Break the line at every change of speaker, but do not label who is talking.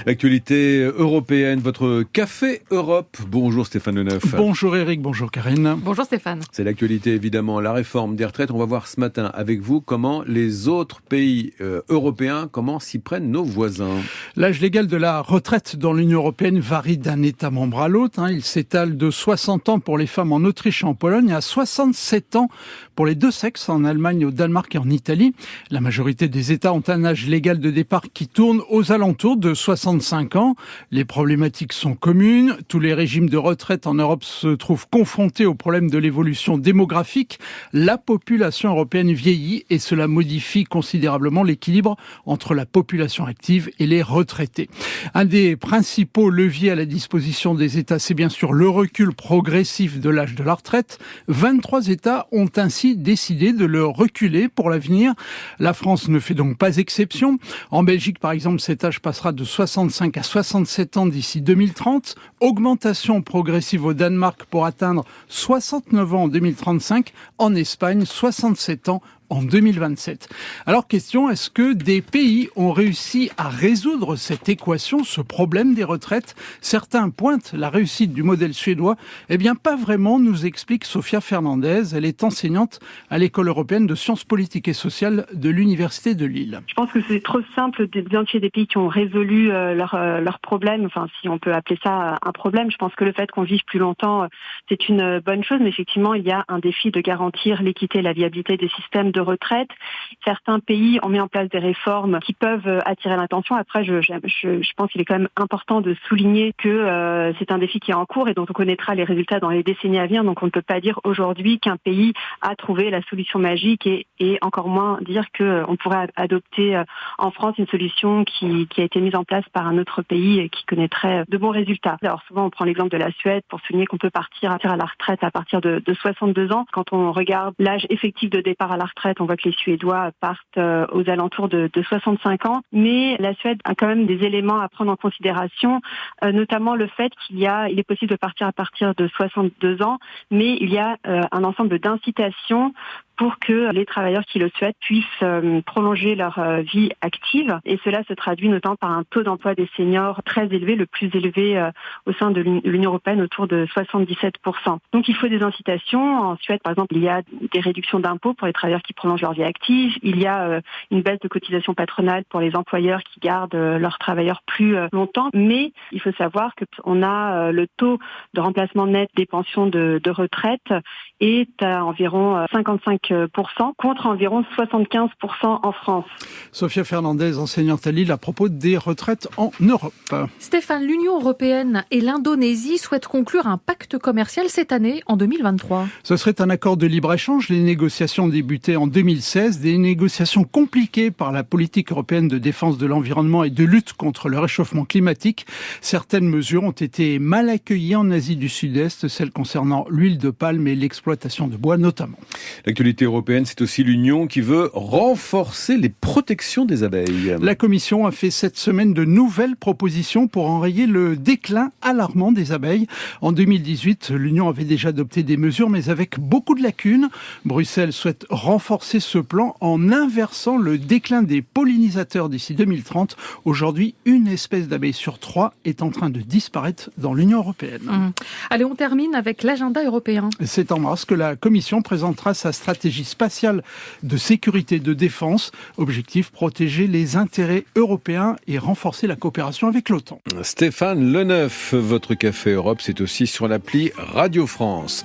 L'actualité européenne, votre Café Europe. Bonjour Stéphane Leneuf.
Bonjour Eric, bonjour Karine.
Bonjour Stéphane.
C'est l'actualité évidemment, la réforme des retraites. On va voir ce matin avec vous comment les autres pays européens, comment s'y prennent nos voisins.
L'âge légal de la retraite dans l'Union européenne varie d'un État membre à l'autre. Il s'étale de 60 ans pour les femmes en Autriche et en Pologne à 67 ans pour les deux sexes en Allemagne, au Danemark et en Italie. La majorité des États ont un âge légal de départ qui tourne aux alentours de 65 ans. Les problématiques sont communes. Tous les régimes de retraite en Europe se trouvent confrontés au problème de l'évolution démographique. La population européenne vieillit et cela modifie considérablement l'équilibre entre la population active et les retraités. Un des principaux leviers à la disposition des États, c'est bien sûr le recul progressif de l'âge de la retraite. 23 États ont ainsi décidé de le reculer pour l'avenir. La France ne fait donc pas exception. En Belgique, par exemple, cet âge passera de 65 à 67 ans d'ici 2030. Augmentation progressive au Danemark pour atteindre 69 ans en 2035. En Espagne, 67 ans en 2027. Alors question, est-ce que des pays ont réussi à résoudre cette équation, ce problème des retraites? Certains pointent la réussite du modèle suédois. Eh bien, pas vraiment, nous explique Sofia Fernandez. Elle est enseignante à l'École européenne de sciences politiques et sociales de l'Université de Lille.
Je pense que c'est trop simple d'identifier des pays qui ont résolu leurs problèmes, enfin si on peut appeler ça un problème. Je pense que le fait qu'on vive plus longtemps, c'est une bonne chose, mais effectivement, il y a un défi de garantir l'équité et la viabilité des systèmes de retraite. Certains pays ont mis en place des réformes qui peuvent attirer l'attention. Après, je pense qu'il est quand même important de souligner que c'est un défi qui est en cours et dont on connaîtra les résultats dans les décennies à venir. Donc on ne peut pas dire aujourd'hui qu'un pays a trouvé la solution magique et encore moins dire qu'on pourrait adopter en France une solution qui a été mise en place par un autre pays et qui connaîtrait de bons résultats. Alors souvent on prend l'exemple de la Suède pour souligner qu'on peut partir à la retraite à partir de 62 ans. Quand on regarde l'âge effectif de départ à la retraite, on voit que les Suédois partent aux alentours de 65 ans. Mais la Suède a quand même des éléments à prendre en considération, notamment le fait il est possible de partir à partir de 62 ans, mais il y a un ensemble d'incitations pour que les travailleurs qui le souhaitent puissent prolonger leur vie active. Et cela se traduit notamment par un taux d'emploi des seniors très élevé, le plus élevé au sein de l'Union européenne, autour de 77%. Donc il faut des incitations. En Suède, par exemple, il y a des réductions d'impôts pour les travailleurs qui prolongent leur vie active. Il y a une baisse de cotisation patronale pour les employeurs qui gardent leurs travailleurs plus longtemps. Mais il faut savoir qu'on a le taux de remplacement net des pensions de retraite est à environ 55% contre environ 75% en France.
Sofia Fernandez, enseignante à Lille, à propos des retraites en Europe.
Stéphane, l'Union européenne et l'Indonésie souhaitent conclure un pacte commercial cette année, en 2023.
Ce serait un accord de libre-échange. Les négociations débutaient en 2016, des négociations compliquées par la politique européenne de défense de l'environnement et de lutte contre le réchauffement climatique. Certaines mesures ont été mal accueillies en Asie du Sud-Est, celles concernant l'huile de palme et l'exploitation de bois notamment.
L'actualité européenne, c'est aussi l'Union qui veut renforcer les protections des abeilles.
La Commission a fait cette semaine de nouvelles propositions pour enrayer le déclin alarmant des abeilles. En 2018, l'Union avait déjà adopté des mesures, mais avec beaucoup de lacunes. Bruxelles souhaite renforcer ce plan en inversant le déclin des pollinisateurs d'ici 2030. Aujourd'hui, une espèce d'abeille sur 3 est en train de disparaître dans l'Union européenne.
Allez, on termine avec l'agenda européen.
C'est en mars que la Commission présentera sa stratégie spatiale de sécurité de défense. Objectif, protéger les intérêts européens et renforcer la coopération avec l'OTAN.
Stéphane Leneuf, votre Café Europe, c'est aussi sur l'appli Radio France.